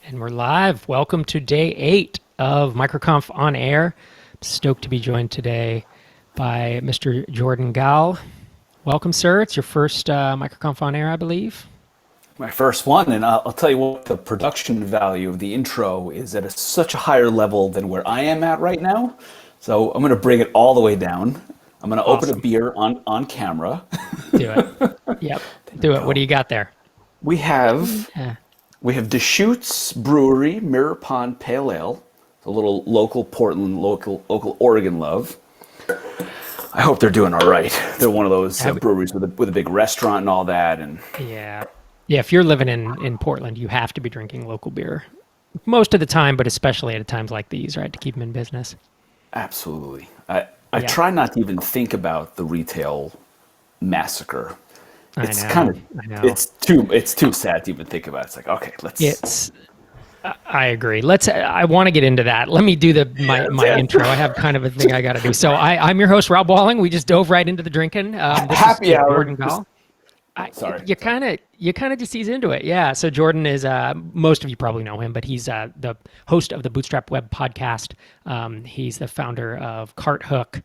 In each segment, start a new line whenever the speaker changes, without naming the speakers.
And we're live. Welcome to day 8 of MicroConf on air. Stoked to be joined today by Mr. Jordan Gall. Welcome, sir. It's your first MicroConf on air, I believe.
My first one, and I'll tell you what, the production value of the intro is at such a higher level than where I am at right now. So I'm going to bring it all the way down. I'm going to open a
Awesome.
beer on camera.
Do it. Yep. Do it. What do you got there?
We have
Yeah.
we have Deschutes Brewery Mirror Pond Pale Ale, a little local Portland, local Oregon love. I hope they're doing all right. They're one of those breweries with a big restaurant and all that. And
Yeah. Yeah. If you're living in Portland, you have to be drinking local beer most of the time, but especially at times like these, right? To keep them in business.
absolutely, I
Yeah.
try not to even think about the retail massacre.
I
It's kind
know.
of
I know.
it's too sad to even think about. It's like, okay, let's.
It's I agree. I want to get into that. Let me do my
Yeah.
intro. I have kind of a thing I got to do. So I'm your host, Rob Walling. We just dove right into the drinking. This is
Happy hour.
Jordan Gall.
Sorry.
You kind of just ease into it. Yeah. So Jordan is, most of you probably know him, but he's the host of the Bootstrap Web podcast. He's the founder of Cart Hook,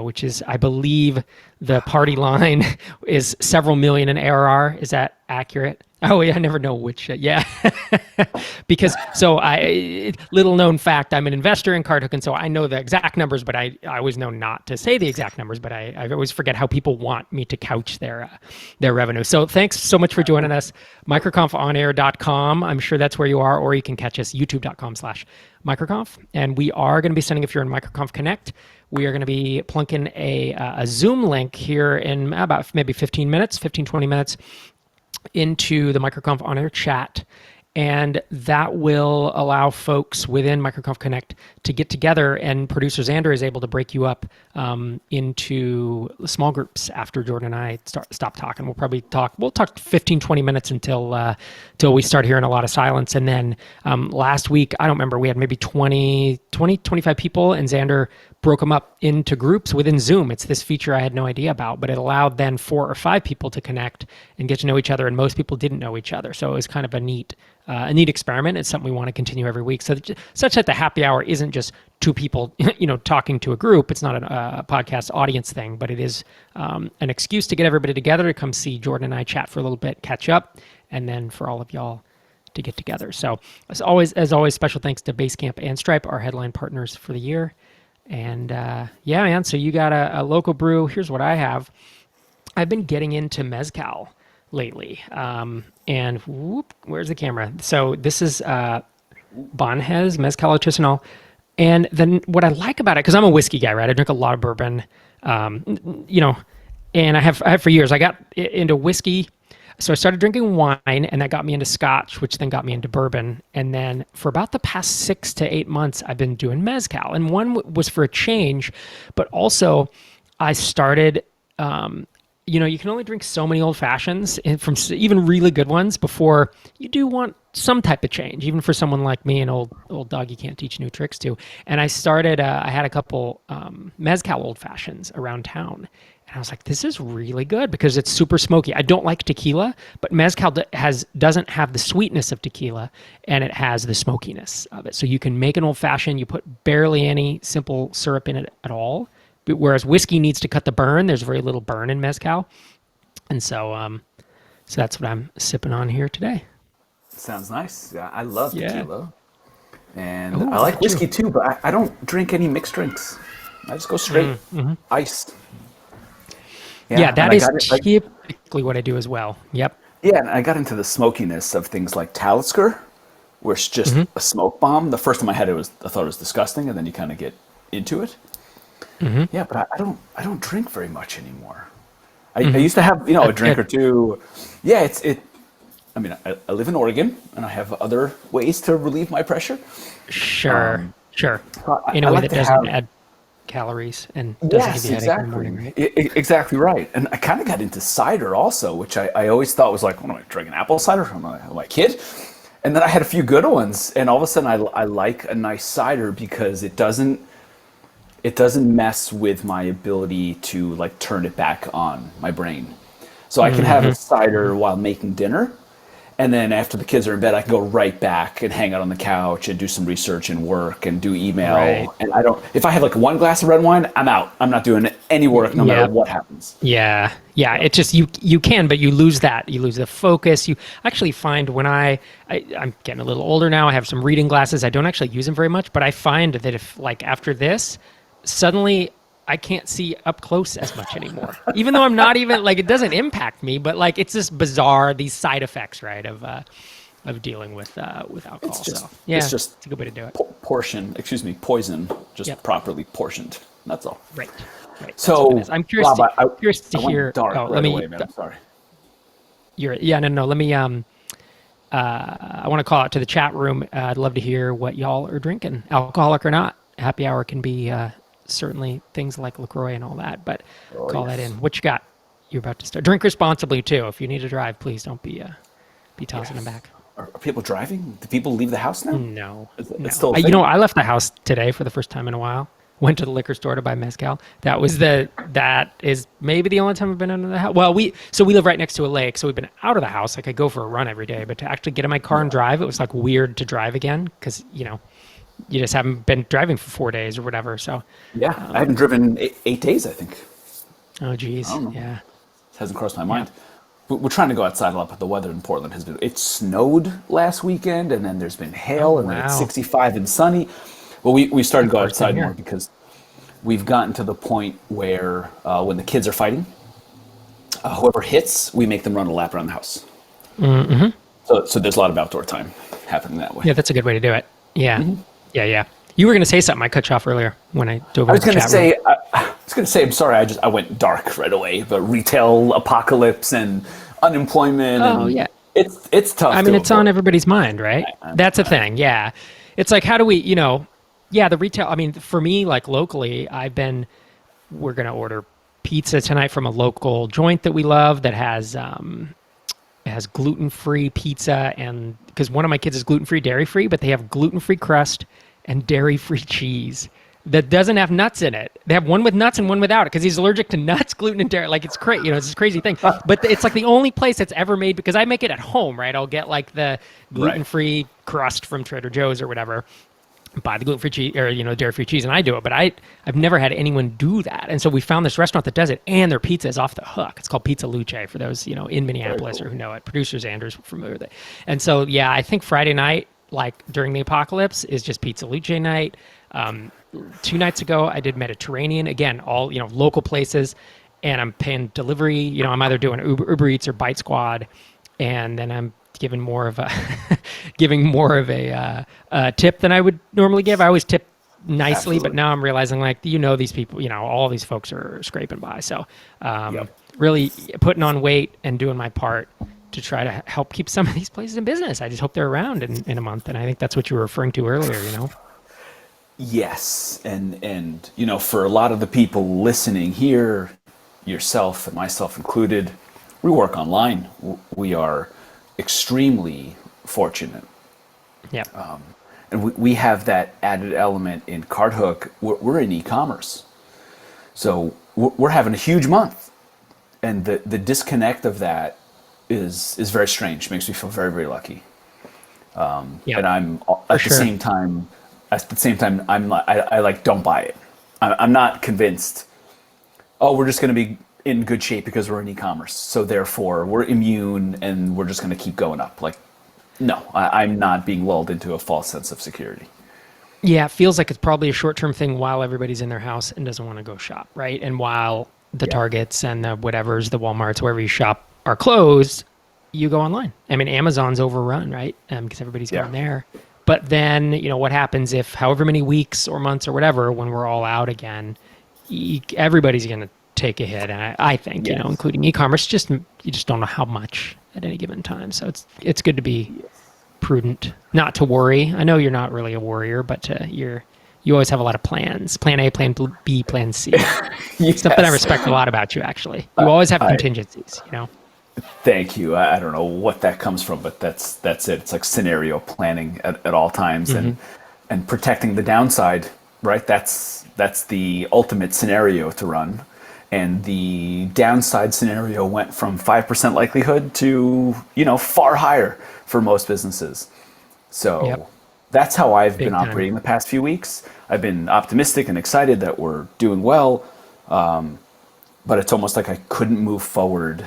which is, I believe, the party line is several million in ARR. Is that accurate? Oh, yeah, I never know which. Yeah, because little known fact, I'm an investor in Cardhook, and so I know the exact numbers, but I always know not to say the exact numbers. But I always forget how people want me to couch their revenue. So thanks so much for joining us. MicroConfonair.com. I'm sure that's where you are, or you can catch us youtube.com/MicroConf. And we are going to be sending, if you're in MicroConf Connect, we are going to be plunking a Zoom link here in about maybe 15 minutes, 15, 20 minutes into the MicroConf on air chat. And that will allow folks within MicroConf Connect to get together, and producer Xander is able to break you up into small groups after Jordan and I stop talking. We'll talk 15, 20 minutes until we start hearing a lot of silence. And then last week, I don't remember, we had maybe 25 people, and Xander broke them up into groups within Zoom. It's this feature I had no idea about, but it allowed then 4 or 5 people to connect and get to know each other, and most people didn't know each other. So it was kind of a neat experiment. It's something we want to continue every week, such that the happy hour isn't just 2 people, talking to a group. It's not a podcast audience thing, but it is an excuse to get everybody together to come see Jordan and I chat for a little bit, catch up, and then for all of y'all to get together. So as always, special thanks to Basecamp and Stripe, our headline partners for the year. And yeah, man, so you got a local brew. Here's what I have. I've been getting into Mezcal lately. And where's the camera? So this is Banhez Mezcal Artisanal. And then what I like about it, because I'm a whiskey guy, right? I drink a lot of bourbon, and I have for years. I got into whiskey. So I started drinking wine, and that got me into scotch, which then got me into bourbon. And then for about the past 6 to 8 months, I've been doing mezcal. And one was for a change, but also I started, you can only drink so many old fashions, and from even really good ones, before you do want some type of change. Even for someone like me, an old dog you can't teach new tricks to. And I started, I had a couple mezcal old fashions around town. And I was like, this is really good because it's super smoky. I don't like tequila, but mezcal doesn't have the sweetness of tequila, and it has the smokiness of it. So you can make an old fashioned, you put barely any simple syrup in it at all. But whereas whiskey needs to cut the burn, there's very little burn in mezcal. And so that's what I'm sipping on here today.
Sounds nice. Yeah, I love
Yeah.
tequila, and
Oh,
I like
got you.
whiskey too. But I don't drink any mixed drinks. I just go straight iced.
Yeah,
and
that
I
is
got it. Like,
typically what I do as well. Yep.
yeah, and I got into the smokiness of things like Talisker, where it's just a smoke bomb. The first time I had it, I thought it was disgusting, and then you kind of get into it. Yeah, but I don't drink very much anymore. I used to have a drink or two. Yeah, I mean, I live in Oregon, and I have other ways to relieve my pressure.
Sure.
So
In a
I
way
like
that
to
doesn't
have.
add calories and doesn't give
Yes,
you a headache in the morning,
exactly.
right?
Exactly right. And I kind of got into cider also, which I always thought was like, what am I drinking, apple cider? Am I a kid? And then I had a few good ones, and all of a sudden I like a nice cider because it doesn't mess with my ability to like turn it back on my brain. So I can have a cider while making dinner, And then after the kids are in bed, I can go right back and hang out on the couch and do some research and work and do email.
Right.
And if I have like one glass of red wine, I'm out. I'm not doing any work no matter what happens.
Yeah. Yeah. It just, you can, but you lose that. You lose the focus. You actually find when I'm getting a little older now, I have some reading glasses. I don't actually use them very much, but I find that if like after this, suddenly I can't see up close as much anymore, even though I'm not even like, it doesn't impact me, but like, it's just bizarre, these side effects, right. Of dealing with alcohol. It's just a good way to do it.
Poison, just properly portioned. That's all.
Right.
So
I'm curious
Rob,
to hear.
Dark right away, man. I'm sorry.
No. Let me. I want to call out to the chat room. I'd love to hear what y'all are drinking, alcoholic or not. Happy hour can be certainly things like LaCroix and all that, but call that in. What you got? You're about to start. Drink responsibly too. If you need to drive, please don't be tossing them back.
Are people driving? Do people leave the house now?
No.
It's still a thing?
I left the house today for the first time in a while. Went to the liquor store to buy mezcal. That is maybe the only time I've been out of the house. Well, we live right next to a lake, so we've been out of the house. Like I go for a run every day, but to actually get in my car and drive, it was like weird to drive again because you just haven't been driving for 4 days or whatever. So
I haven't driven 8 days, I think.
Oh geez, yeah.
It hasn't crossed my mind. We're trying to go outside a lot, but the weather in Portland has been. It snowed last weekend, and then there's been hail, and then it's 65 and sunny. Well, we started to go outside more because we've gotten to the point where when the kids are fighting, whoever hits, we make them run a lap around the house. Mm-hmm. So there's a lot of outdoor time happening that way.
Yeah, that's a good way to do it. Yeah, yeah. You were going to say something. I cut you off earlier when I dove into the chat room.
I was going to say, I'm sorry, I went dark right away. But retail apocalypse and unemployment. It's tough.
I mean, it's on everybody's mind, right? That's a thing. Yeah, it's like, how do we, the retail. I mean, for me, like locally, we're going to order pizza tonight from a local joint that we love that has gluten-free pizza, and because one of my kids is gluten-free, dairy-free, but they have gluten-free crust and dairy-free cheese that doesn't have nuts in it. They have one with nuts and one without it because he's allergic to nuts, gluten, and dairy. Like it's crazy, it's this crazy thing. But it's like the only place that's ever made, because I make it at home, right? I'll get like the gluten-free crust from Trader Joe's or whatever, buy the gluten-free cheese or dairy-free cheese, and I do it. But I've never had anyone do that, and so we found this restaurant that does it, and their pizza is off the hook. It's called Pizza Luce for those in Minneapolis or who know it. Producers Andrew's familiar with it, and so I think Friday night, like during the apocalypse, is just Pizza Luce night. 2 nights ago, I did Mediterranean again, all local places, and I'm paying delivery. I'm either doing Uber Eats or Bite Squad, and then I'm giving more of a tip than I would normally give. I always tip nicely, Absolutely. But now I'm realizing these people, all these folks are scraping by. So really putting on weight and doing my part to try to help keep some of these places in business. I just hope they're around in a month, and I think that's what you were referring to earlier.
Yes, and for a lot of the people listening here, yourself and myself included, we work online. We are extremely fortunate.
Yeah.
And we have that added element in CartHook. We're in e-commerce. So we're having a huge month. And the disconnect of that is very strange. Makes me feel very, very lucky. And I'm at the same time, I don't buy it. I'm not convinced, we're just going to be in good shape because we're in e-commerce. So therefore we're immune and we're just going to keep going up. No, I'm not being lulled into a false sense of security.
Yeah, it feels like it's probably a short-term thing while everybody's in their house and doesn't want to go shop, right? And while the Targets and the whatevers, the Walmarts, wherever you shop are closed, you go online. I mean, Amazon's overrun, right? Because everybody's going there. But then, what happens if however many weeks or months or whatever, when we're all out again, everybody's going to take a hit. And I think, including e-commerce, you just don't know how much at any given time. So it's good to be prudent, not to worry. I know you're not really a worrier, but you always have a lot of plans. Plan A, Plan B, Plan C. Something I respect a lot about you, actually. You always have contingencies,
Thank you. I don't know what that comes from, but that's it. It's like scenario planning at all times, and protecting the downside, right? That's the ultimate scenario to run. and the downside scenario went from 5% likelihood to, far higher for most businesses.
Yep.
So that's how I've been
Big time.
operating the past few weeks. I've been optimistic and excited that we're doing well, but it's almost like I couldn't move forward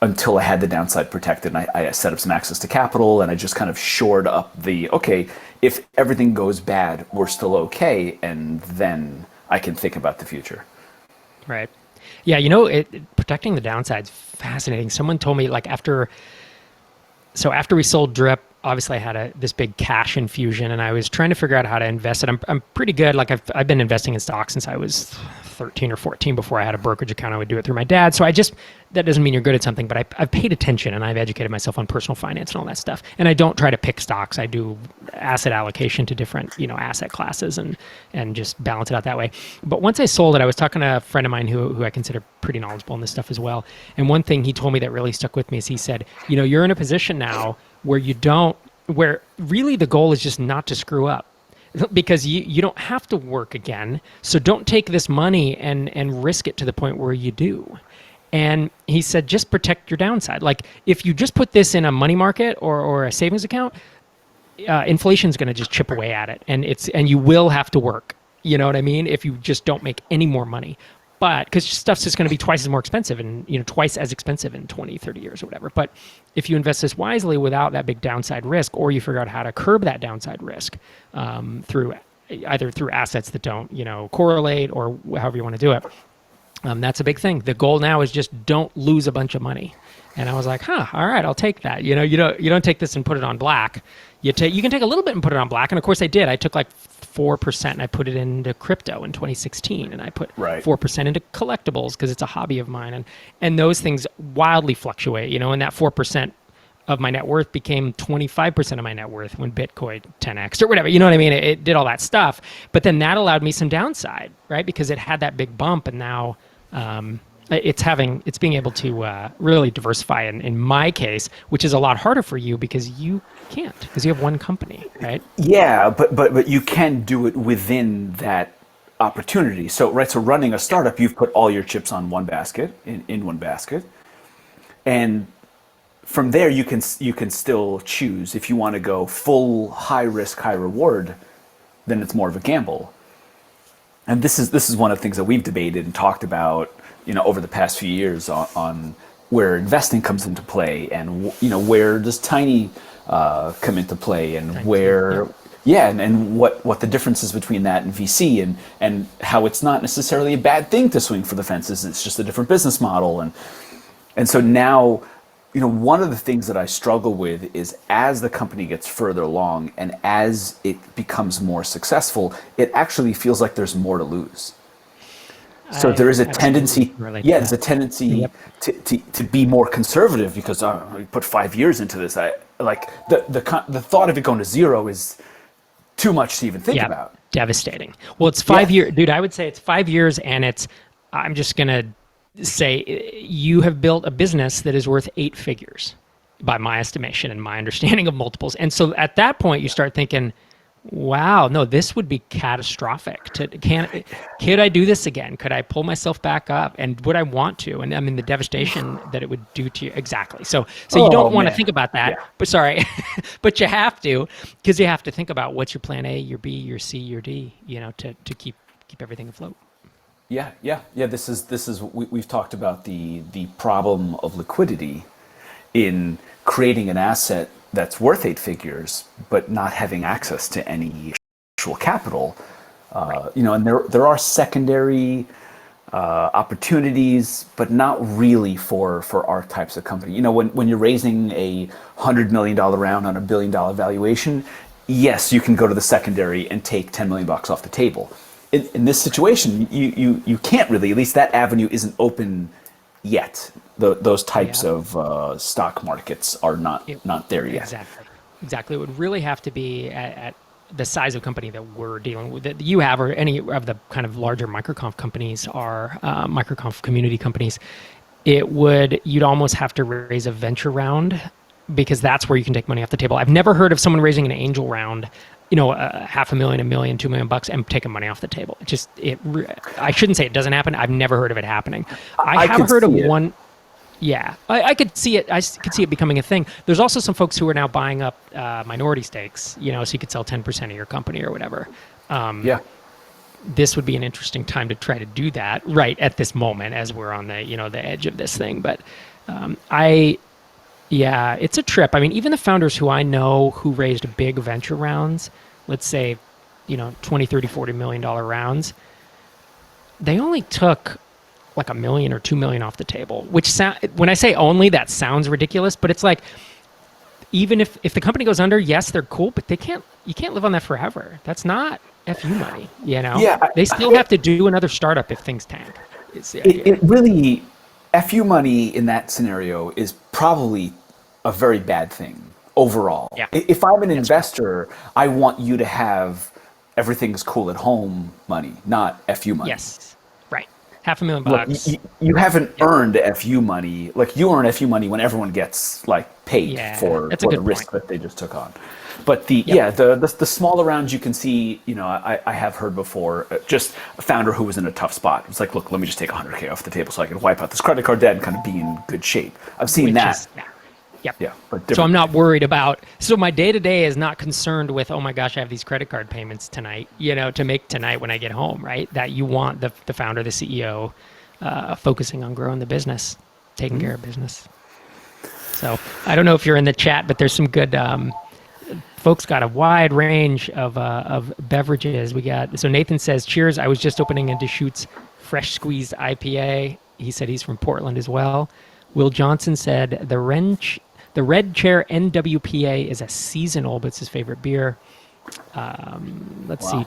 until I had the downside protected. And I set up some access to capital, and I just kind of shored up okay, if everything goes bad, we're still okay, and then I can think about the future.
Right. Yeah, protecting the downside's fascinating. Someone told me like after we sold Drip, obviously I had this big cash infusion, and I was trying to figure out how to invest it. I'm pretty good. Like I've been investing in stocks since I was 13 or 14. Before I had a brokerage account, I would do it through my dad. So that doesn't mean you're good at something, but I've paid attention and I've educated myself on personal finance and all that stuff. And I don't try to pick stocks. I do asset allocation to different, asset classes and just balance it out that way. But once I sold it, I was talking to a friend of mine who I consider pretty knowledgeable in this stuff as well. And one thing he told me that really stuck with me is he said, you're in a position now where really the goal is just not to screw up, because you don't have to work again. So don't take this money and risk it to the point where you do. And he said, just protect your downside. Like if you just put this in a money market or a savings account, inflation's going to just chip away at it. And you will have to work. You know what I mean? If you just don't make any more money. But because stuff's just going to be twice as more expensive and twice as expensive in 20, 30 years or whatever. But if you invest this wisely without that big downside risk, or you figure out how to curb that downside risk through assets that don't correlate, or however you want to do it, that's a big thing. The goal now is just don't lose a bunch of money. And I was like, all right, I'll take that. You don't take this and put it on black. You can take a little bit and put it on black. And of course I did. I took like 4% and I put it into crypto in 2016, and I put 4% into collectibles because it's a hobby of mine. And those things wildly fluctuate, and that 4% of my net worth became 25% of my net worth when Bitcoin 10x or whatever. You know what I mean? It did all that stuff. But then that allowed me some downside, right? Because it had that big bump, and now it's being able to really diversify in my case, which is a lot harder for you because you can't, because you have one company, right?
Yeah, but you can do it within that opportunity. So running a startup, you've put all your chips on one basket, in one basket, and from there you can still choose if you want to go full high risk, high reward. Then it's more of a gamble. And this is one of the things that we've debated and talked about, over the past few years on where investing comes into play, and where does tiny come into play, and and what the difference is between that and VC, and how it's not necessarily a bad thing to swing for the fences. It's just a different business model, and so now, one of the things that I struggle with is as the company gets further along and as it becomes more successful, it actually feels like there's more to lose. So there is a tendency, there's a tendency to be more conservative because we put 5 years into this. I like the thought of it going to zero is too much to even think about.
Devastating. Well, it's 5 years, dude. I would say it's 5 years, and I'm just gonna say you have built a business that is worth 8 figures by my estimation and my understanding of multiples. And so at that point, you start thinking, wow, no, this would be catastrophic. Could I do this again? Could I pull myself back up? And would I want to? And I mean, the devastation that it would do to you. Exactly. So you don't want to think about that, but sorry, but you have to, because you have to think about what's your plan A, your B, your C, your D, to keep everything afloat.
Yeah. This is we've talked about the problem of liquidity in creating an asset that's worth 8 figures, but not having access to any actual capital. And there are secondary opportunities, but not really for our types of company. When you're raising a $100 million round on $1 billion valuation, yes, you can go to the secondary and take $10 million off the table. In this situation, you can't really. At least that avenue isn't open yet. Those types of stock markets are not there yet.
Exactly. It would really have to be at the size of company that we're dealing with, that you have, or any of the kind of larger MicroConf companies are MicroConf community companies. You'd almost have to raise a venture round, because that's where you can take money off the table. I've never heard of someone raising an angel round half a million, a million, $2 million, and taking money off the table. I shouldn't say it doesn't happen. I've never heard of it happening. I have
could
heard of
see it.
one. Yeah, I could see it. Could see it becoming a thing. There's also some folks who are now buying up minority stakes, so you could sell 10% of your company or whatever.
Yeah.
This would be an interesting time to try to do that right at this moment as we're on the, the edge of this thing. But it's a trip. I mean, even the founders who I know who raised big venture rounds, let's say, 20, 30, $40 million rounds, they only took like $1 million or $2 million off the table, which when I say only, that sounds ridiculous, but it's like, even if the company goes under, yes, they're cool, but you can't live on that forever. That's not FU money,
Yeah,
they still have to do another startup if things tank.
It really, FU money in that scenario is probably a very bad thing overall.
Yeah.
If I'm an investor, I want you to have everything's cool at home money, not FU money.
Yes, right. $500,000.
Look, you haven't earned FU money. Like, you earn FU money when everyone gets paid for the risk that they just took on. But the smaller rounds you can see, I have heard before, just a founder who was in a tough spot. It's like, look, let me just take $100K off the table so I can wipe out this credit card debt and kind of be in good shape. I've seen that.
Yep.
Yeah.
So I'm not worried about. So my day to day is not concerned with, oh my gosh, I have these credit card payments tonight, to make tonight when I get home, right? That you want the founder, the CEO, focusing on growing the business, taking care of business. So I don't know if you're in the chat, but there's some good. Folks got a wide range of beverages. So Nathan says, "Cheers! I was just opening into Deschutes fresh squeezed IPA." He said he's from Portland as well. Will Johnson said the Red Chair NWPA is a seasonal, but it's his favorite beer. Let's see.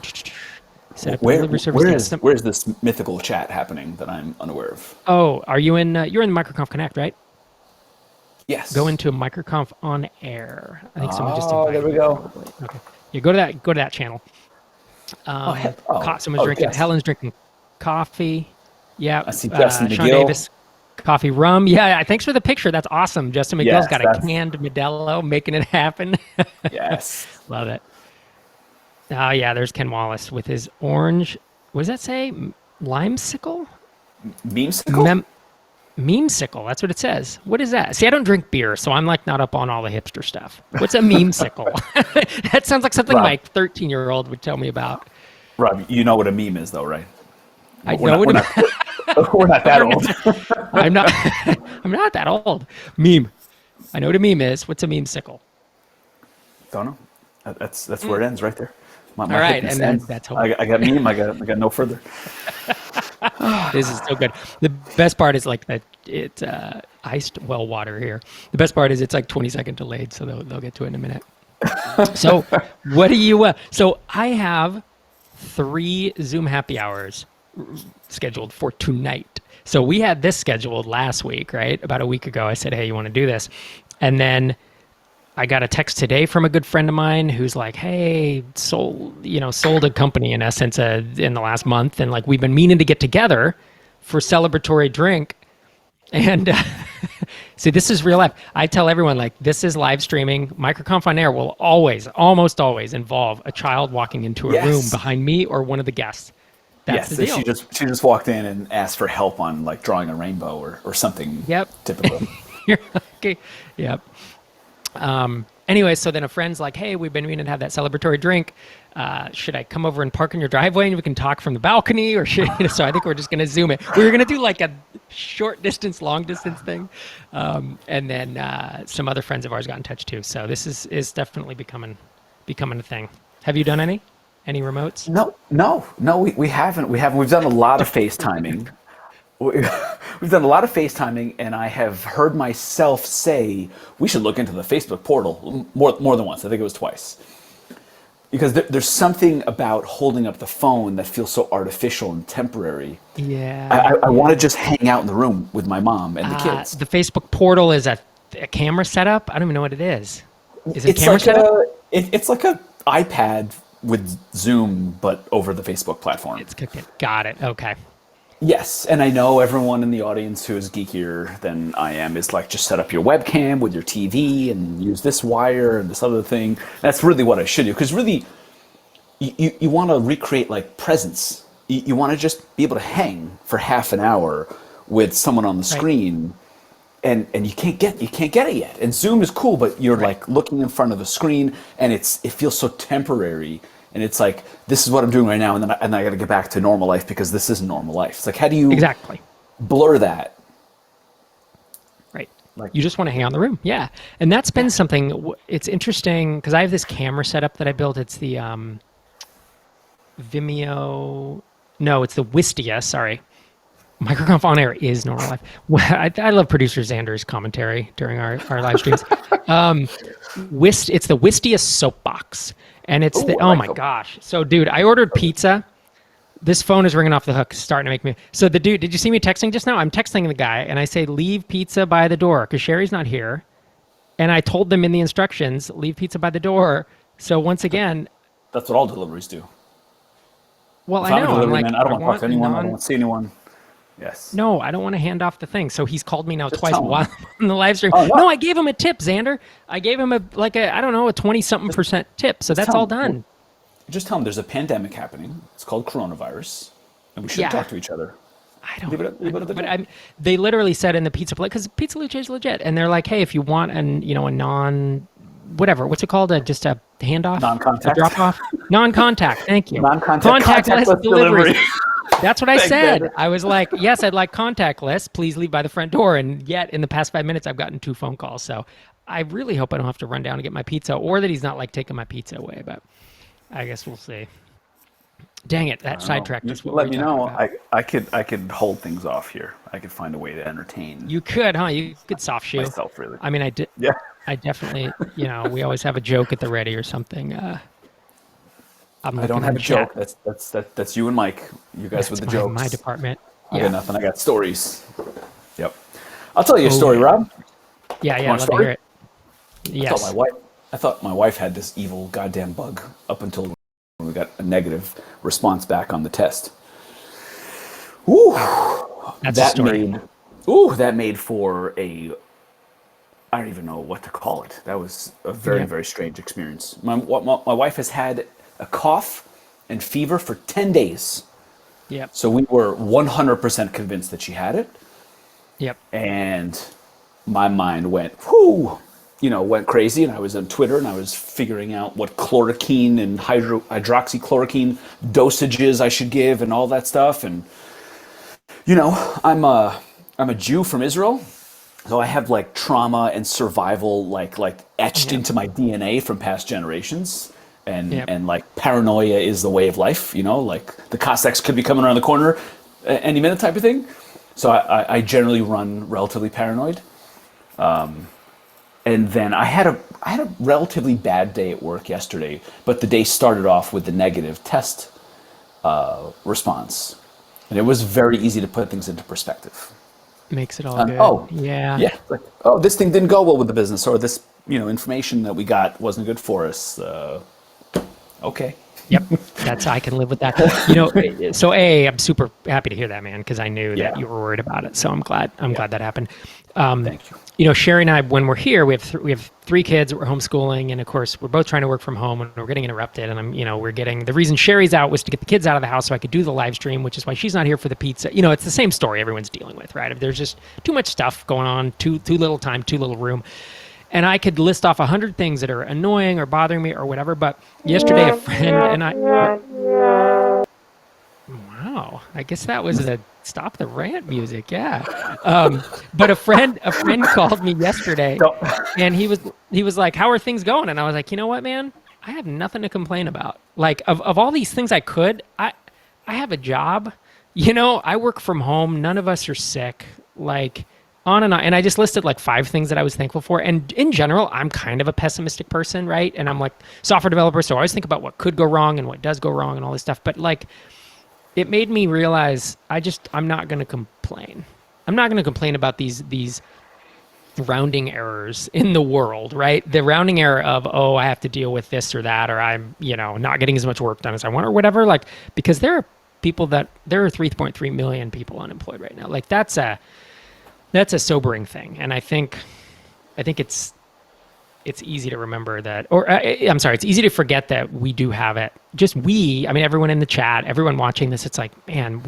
Set up delivery service.
Where's this mythical chat happening that I'm unaware of?
Oh, are you in? You're in the MicroConf Connect, right?
Yes.
Go into MicroConf on air. I think someone just invited.
Oh, there we go.
Okay. Yeah, go to that channel. Someone's drinking. Yes. Helen's drinking coffee. Yeah.
I see Justin
Sean
McGill.
Davis, coffee rum. Yeah. Thanks for the picture. That's awesome. Justin McGill's got a canned Modelo, making it happen.
Yes.
Love it. Oh yeah, there's Ken Wallace with his orange. What does that say? Limesicle?
Memesicle?
Memesicle, that's what it says. What is that? See, I don't drink beer, so I'm not up on all the hipster stuff. What's a memesicle? That sounds like something my 13-year-old would tell me about.
Rob, you know what a meme is, though, right?
We're not
that old.
I'm not that old. Meme. I know what a meme is. What's a memesicle?
Don't know. That's where it ends, right there. My
all right, and
that's I got meme. I got no further.
This is so good. The best part is it's iced well water here. The best part is it's 20-second delayed, so they'll get to it in a minute. So what do you? So I have 3 Zoom happy hours scheduled for tonight. So we had this scheduled last week, right? About a week ago, I said, "Hey, you want to do this?" And then I got a text today from a good friend of mine who's like, "Hey, sold a company in essence in the last month, and we've been meaning to get together for celebratory drink." And see, this is real life. I tell everyone this is live streaming. MicroConf on Air will almost always involve a child walking into a room behind me or one of the guests. That's the deal.
She just walked in and asked for help on drawing a rainbow or something.
Yep.
Typical.
You're okay. Yep. Anyway, so then a friend's like, "Hey, we've been meaning to have that celebratory drink. Should I come over and park in your driveway and we can talk from the balcony, or should?" So I think we're just going to Zoom it. We were going to do a short distance, long distance thing, and then some other friends of ours got in touch too. So this is definitely becoming a thing. Have you done any remotes?
No, we haven't. We've done a lot of FaceTiming. We've done a lot of FaceTiming, and I have heard myself say we should look into the Facebook portal more than once. I think it was twice. Because there's something about holding up the phone that feels so artificial and temporary.
Yeah.
I want to just hang out in the room with my mom and the kids.
The Facebook portal is a camera setup? I don't even know what it is. Is it a camera setup?
It's like an iPad with Zoom, but over the Facebook platform.
It's got it. Okay.
Yes, and I know everyone in the audience who is geekier than I am is just set up your webcam with your TV and use this wire and this other thing. That's really what I should do, because really, you want to recreate like presence. You want to just be able to hang for half an hour with someone on the
Right.
screen, and you can't get it yet. And Zoom is cool, but you're
Right.
like looking in front of the screen, and it feels so temporary. And it's like, this is what I'm doing right now, and then I got to get back to normal life because this isn't normal life. It's like, how do you
Exactly.
blur that?
Right.
Like,
You just want to hang out in the room. Yeah. And that's been something, it's interesting because I have this camera setup that I built. It's the Vimeo. No, it's the Wistia. Sorry. MicroConf on air is normal life. Well, I love producer Xander's commentary during our live streams. It's the Wistia soapbox. And it's
oh,
the,
I
oh
like
my
them.
gosh. So, dude, I ordered pizza. This phone is ringing off the hook, it's starting to make me. So the dude, did you see me texting just now? I'm texting the guy and I say, leave pizza by the door because Sherry's not here. And I told them in the instructions, leave pizza by the door. So once again,
That's what all deliveries do.
well,
If
I
I'm a
know. I'm
delivery
like,
man, I don't
I
want to talk
want
to
a
anyone. I don't
non.
want to see anyone. Yes.
No, I don't want to hand off the thing. So he's called me now
Just
twice
tell
while
them.
I'm on the live stream.
Oh,
No,
no.
I gave him a tip, Xander. I gave him I don't know, a 20 something
Just,
percent tip. So
just
that's
tell
all
them. Well,
done.
just tell them there's a pandemic happening. It's called coronavirus, and we shouldn't
Yeah.
talk to each other.
I
Leave
don't,
it. Leave it at the
but
door.
they literally said in the pizza place, because Pizza Luce is legit. And they're like, hey, if you want a non, whatever, what's it called? Just a handoff, a
Non-contact.
drop off, non-contact. Thank you.
Non-contact.
Contactless
Contactless
deliveries.
delivery.
That's what I
Thanks,
said.
Xander.
I was like, yes, I'd like contactless. Please leave by the front door. And yet, in the past 5 minutes, I've gotten 2 phone calls. So I really hope I don't have to run down and get my pizza, or that he's not like taking my pizza away. But I guess we'll see. Dang it, that
Oh,
sidetracked
you
us. What were
let
we
me
talking
know.
about?
I could hold things off here. I could find a way to entertain
You could, huh? You could soft shoe.
myself, really.
I mean, I did.
Yeah.
I definitely, we always have a joke at the ready or something. I'm
I don't
looking
have
in
a
chat.
joke. That's you and Mike. You guys with
That's
the
my
jokes.
department.
I got
Yeah.
nothing. I got stories. Yep. I'll tell you a
Oh
story,
yeah.
Rob.
Yeah,
You
yeah. I'd
want a
love to hear
story?
it.
I thought my
Yes.
wife. I thought my wife had this evil goddamn bug up until when we got a negative response back on the test. Ooh,
That's a
that
story.
made. Ooh, that made for a. I don't even know what to call it. That was a very,
Yep.
very strange experience. My wife has had a cough and fever for 10 days.
Yep.
So we were 100% convinced that she had it.
Yep.
And my mind went, whoo, went crazy. And I was on Twitter and I was figuring out what chloroquine and hydroxychloroquine dosages I should give and all that stuff. And, I'm a Jew from Israel. So I have like trauma and survival like etched
Yep.
into my DNA from past generations. And
Yep.
and like paranoia is the way of life, like the Cossacks could be coming around the corner any minute type of thing. So I generally run relatively paranoid. And then I had a relatively bad day at work yesterday, but the day started off with the negative test response. And it was very easy to put things into perspective.
Makes it all good.
Oh,
Yeah.
yeah. Like, oh, this thing didn't go well with the business, or this, information that we got wasn't good for us. Okay.
Yep. I can live with that. So I'm super happy to hear that, man, because I knew that
Yeah.
you were worried about it. So I'm glad
Yeah.
that happened.
Thank you.
Sherry and I, when we're here, we have 3 kids that we're homeschooling, and of course we're both trying to work from home, and we're getting interrupted. And the reason Sherry's out was to get the kids out of the house so I could do the live stream, which is why she's not here for the pizza. It's the same story everyone's dealing with, right? If there's just too much stuff going on, too little time, too little room. And I could list off 100 things that are annoying or bothering me or whatever. But yesterday, a friend and I. Wow, I guess that was the stop the rant music. Yeah, but a friend called me yesterday,
Don't-
and he was like, "How are things going?" And I was like, "You know what, man? I have nothing to complain about. Like of all these things I could, I have a job. I work from home. None of us are sick. Like." On and on. And I just listed like 5 things that I was thankful for. And in general, I'm kind of a pessimistic person, right? And I'm like software developer, so I always think about what could go wrong and what does go wrong and all this stuff. But like, it made me realize I'm not going to complain. I'm not going to complain about these rounding errors in the world, right? The rounding error of, oh, I have to deal with this or that, or I'm, not getting as much work done as I want or whatever. Like, because there are 3.3 million people unemployed right now. Like that's a sobering thing. And I think it's it's easy to remember that, or I'm sorry, it's easy to forget that we do have it. Just we, I mean, everyone in the chat, everyone watching this, it's like, man,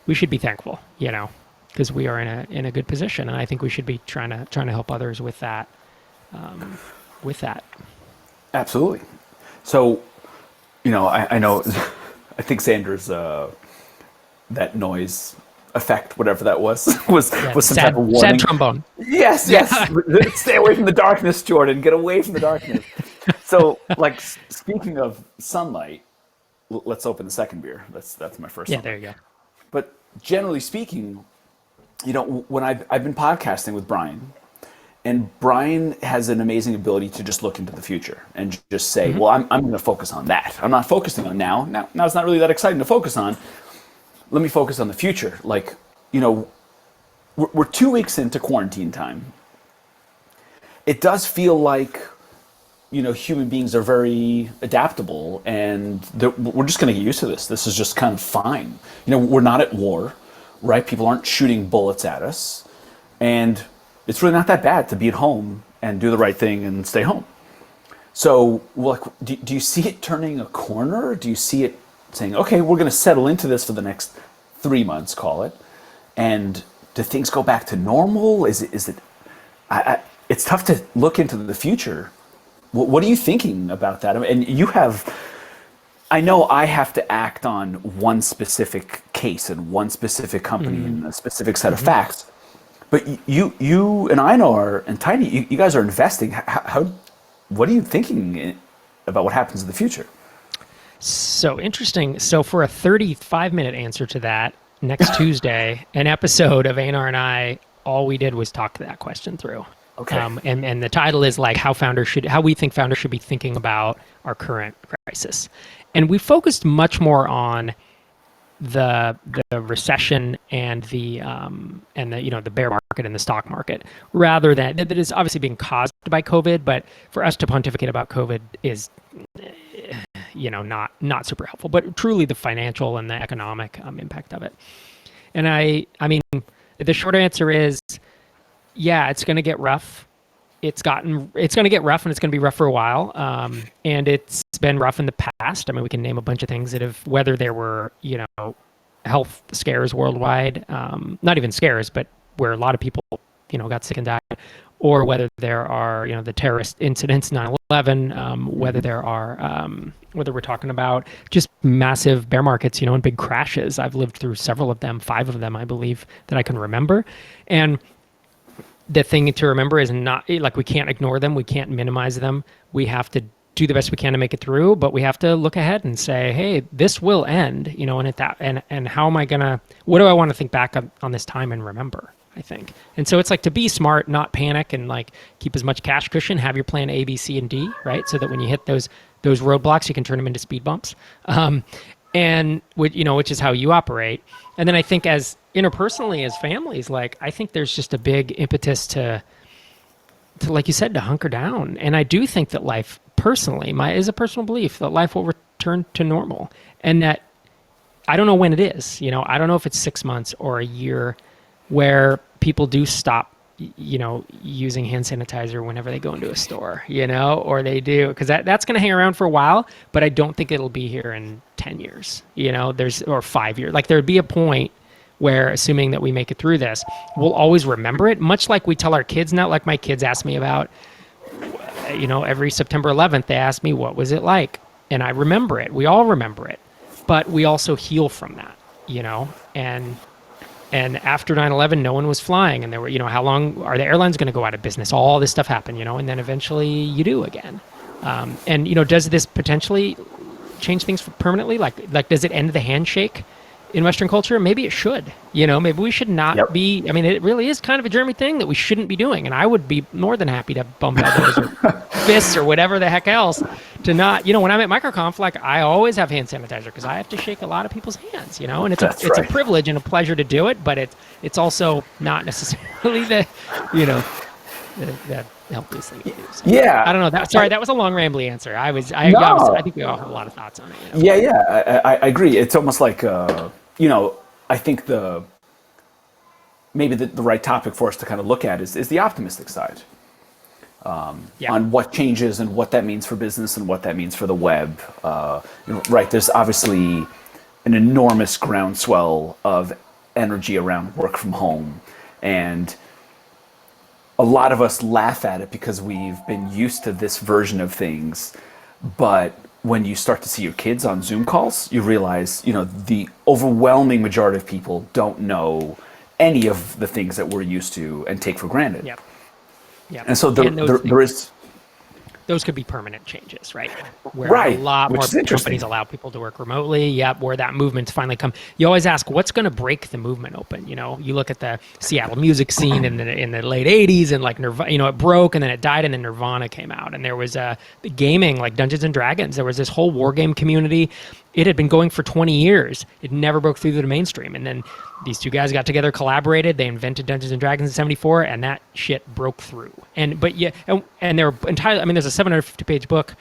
we should be thankful, because we are in a good position, and I think we should be trying to help others with that. With that.
Absolutely. So, I know, I think Sanders, that noise effect, whatever that was some
sad,
type of warning.
Sad trombone.
Yes. Stay away from the darkness, Jordan. Get away from the darkness. So, like, speaking of sunlight, let's open the second beer. That's my first.
Yeah,
sunlight.
there you go.
But generally speaking, when I've been podcasting with Brian, and Brian has an amazing ability to just look into the future and just say, well, I'm going to focus on that. I'm not focusing on now. Now it's not really that exciting to focus on. Let me focus on the future. Like, we're 2 weeks into quarantine time. It does feel like, human beings are very adaptable, and we're just going to get used to this. This is just kind of fine. We're not at war, right? People aren't shooting bullets at us. And it's really not that bad to be at home and do the right thing and stay home. So, like, do you see it turning a corner? Do you see it saying, okay, we're going to settle into this for the next 3 months, call it, and do things go back to normal? Is it? It's tough to look into the future. What are you thinking about that? And I know I have to act on one specific case and one specific company and a specific set of facts. But you and I know and Tiny, you guys are investing. What are you thinking about what happens in the future?
So interesting. So for a 35-minute answer to that, next Tuesday, an episode of Einar and I, all we did was talk that question through.
Okay.
And the title is like how we think founders should be thinking about our current crisis. And we focused much more on the recession and the bear market and the stock market, rather than that is obviously being caused by COVID. But for us to pontificate about COVID is, not super helpful. But truly the financial and the economic impact of it. And I mean, the short answer is, yeah, it's going to get rough. It's going to get rough, and it's going to be rough for a while. And it's been rough in the past. I mean, we can name a bunch of things whether there were, health scares worldwide, not even scares, but where a lot of people, got sick and died, or whether there are, the terrorist incidents, 9/11, whether we're talking about just massive bear markets, and big crashes. I've lived through several of them, 5 of them, I believe, that I can remember. And the thing to remember is not like we can't ignore them. We can't minimize them. We have to do the best we can to make it through, but we have to look ahead and say, hey, this will end, and how am I what do I want to think back on this time and remember, I think. And so it's like to be smart, not panic, and like keep as much cash cushion, have your plan A, B, C, and D, right? So that when you hit those roadblocks, you can turn them into speed bumps. And which is how you operate. And then I think as interpersonally as families, like I think there's just a big impetus to like you said, to hunker down. And I do think that life personally, is a personal belief that life will return to normal, and that I don't know when it is. I don't know if it's 6 months or a year where people do stop using hand sanitizer whenever they go into a store, or they do, because that's going to hang around for a while, but I don't think it'll be here in 10 years, or 5 years. Like there'd be a point where, assuming that we make it through this, we'll always remember it, much like we tell our kids now. Like my kids ask me about, every September 11th, they ask me, what was it like? And I remember it. We all remember it, but we also heal from that, and after 9/11, no one was flying, and there were, how long are the airlines going to go out of business? All this stuff happened, and then eventually you do again. And does this potentially change things permanently? Like does it end the handshake in Western culture? Maybe it should. Maybe we should not be. I mean, it really is kind of a Jeremy thing that we shouldn't be doing, and I would be more than happy to bump elbows or fists or whatever the heck else to not. When I'm at MicroConf, like I always have hand sanitizer because I have to shake a lot of people's hands. And it's a privilege and a pleasure to do it, but it's also not necessarily the healthiest thing to do. So,
yeah,
I don't know. That was a long, rambly answer. I think we all have a lot of thoughts on it.
Yeah, I agree. It's almost like I think maybe the right topic for us to kind of look at is the optimistic side.
Yeah.
on what changes and what that means for business and what that means for the web. Right, there's obviously an enormous groundswell of energy around work from home, and a lot of us laugh at it because we've been used to this version of things. But when you start to see your kids on Zoom calls, you realize, the overwhelming majority of people don't know any of the things that we're used to and take for granted.
Yep. Yep.
And so there is.
Those could be permanent changes, right? Where
Right,
a lot
which
more
is interesting.
companies allow people to work remotely. Yep, where that movement's finally come. You always ask, what's going to break the movement open? You look at the Seattle music scene in the late '80s, and like Nirvana, it broke and then it died, and then Nirvana came out, and there was the gaming, like Dungeons and Dragons. There was this whole war game community. It had been going for 20 years. It never broke through to the mainstream, and then these two guys got together, collaborated. They invented Dungeons and Dragons in '74, and that shit broke through. And they're entirely. I mean, there's a 750-page book,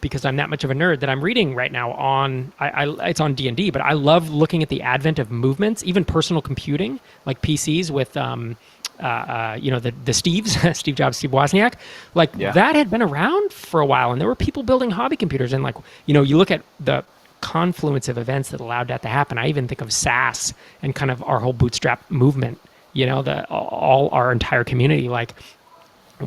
because I'm that much of a nerd, that I'm reading right now on. It's on D&D, but I love looking at the advent of movements, even personal computing, like PCs with the Steves, Steve Jobs, Steve Wozniak. Like that had been around for a while, and there were people building hobby computers. And you look at the confluence of events that allowed that to happen. I even think of SaaS and kind of our whole bootstrap movement, all our entire community, like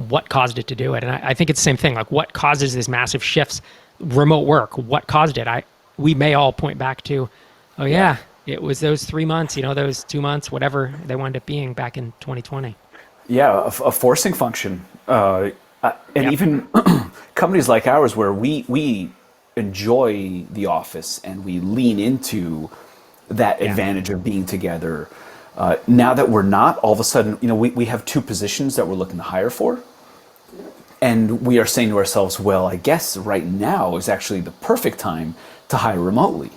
what caused it to do it. And I think it's the same thing, like what causes these massive shifts, remote work, what caused it? We may all point back to, it was those 3 months, those 2 months, whatever they wound up being back in 2020.
Yeah, a forcing function. Even companies like ours, where we enjoy the office and we lean into that advantage of being together. Now that we're not, all of a sudden, we have two positions that we're looking to hire for. And we are saying to ourselves, well, I guess right now is actually the perfect time to hire remotely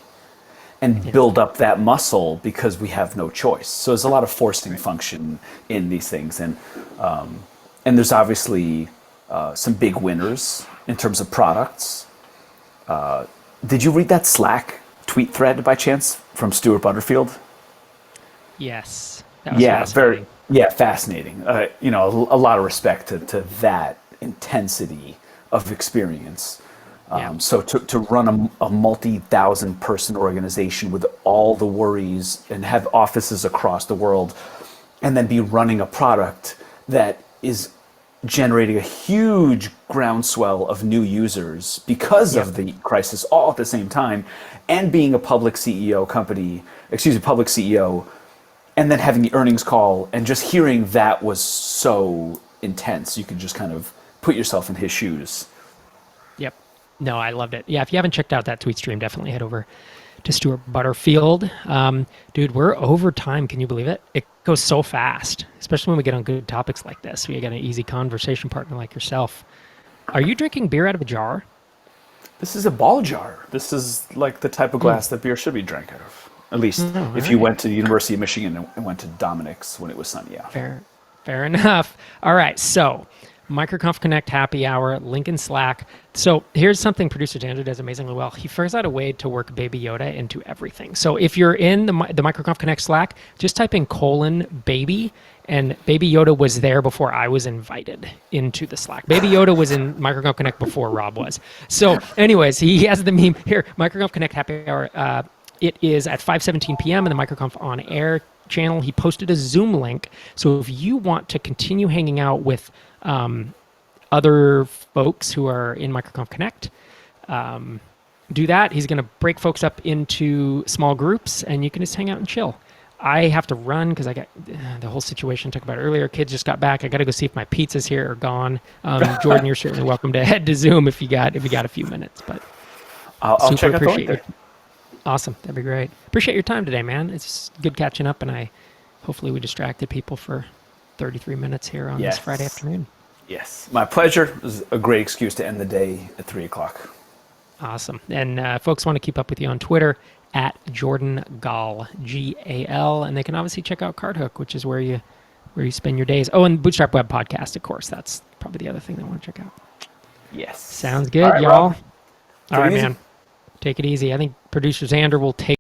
and build up that muscle, because we have no choice. So there's a lot of forcing function in these things. And there's obviously some big winners in terms of products. Did you read that Slack tweet thread by chance from Stuart Butterfield?
Yes. That was fascinating.
Fascinating. A lot of respect to that intensity of experience. So to run a multi-thousand person organization with all the worries and have offices across the world, and then be running a product that is generating a huge groundswell of new users because of the crisis, all at the same time, and being a public CEO, and then having the earnings call, and just hearing that was so intense. You could just kind of put yourself in his shoes.
Yep. No, I loved it. Yeah, if you haven't checked out that tweet stream, definitely head over to Stuart Butterfield. Dude, we're over time. Can you believe it? It goes so fast, especially when we get on good topics like this. We get an easy conversation partner like yourself. Are you drinking beer out of a jar?
This is a ball jar. This is like the type of glass that beer should be drank out of. At least if you went to the University of Michigan and went to Dominic's when it was sunny out.
Fair enough. All right, so MicroConf Connect happy hour, link in Slack. So here's something producer Andrew does amazingly well. He figures out a way to work Baby Yoda into everything. So if you're in the MicroConf Connect Slack, just type in _baby, and Baby Yoda was there before I was invited into the Slack. Baby Yoda was in MicroConf Connect before Rob was. So anyways, he has the meme here, MicroConf Connect happy hour. It is at 5:17 p.m. in the MicroConf On Air channel. He posted a Zoom link. So if you want to continue hanging out with other folks who are in MicroConf Connect, do that. He's going to break folks up into small groups, and you can just hang out and chill. I have to run because I got the whole situation talked about earlier. Kids just got back. I got to go see if my pizzas here are gone. Jordan, you're certainly welcome to head to Zoom if you got a few minutes. But
I'll check out the link there.
Awesome. That'd be great. Appreciate your time today, man. It's good catching up, and hopefully we distracted people for 33 minutes here on this Friday afternoon.
Yes. My pleasure. It was a great excuse to end the day at 3 o'clock.
Awesome. And folks want to keep up with you on Twitter at Jordan Gal, Gal, and they can obviously check out CardHook, which is where you spend your days. Oh, and Bootstrap Web Podcast, of course. That's probably the other thing they want to check out.
Yes.
Sounds good, all right, y'all. All right, man. Take it easy. I think producer Xander will take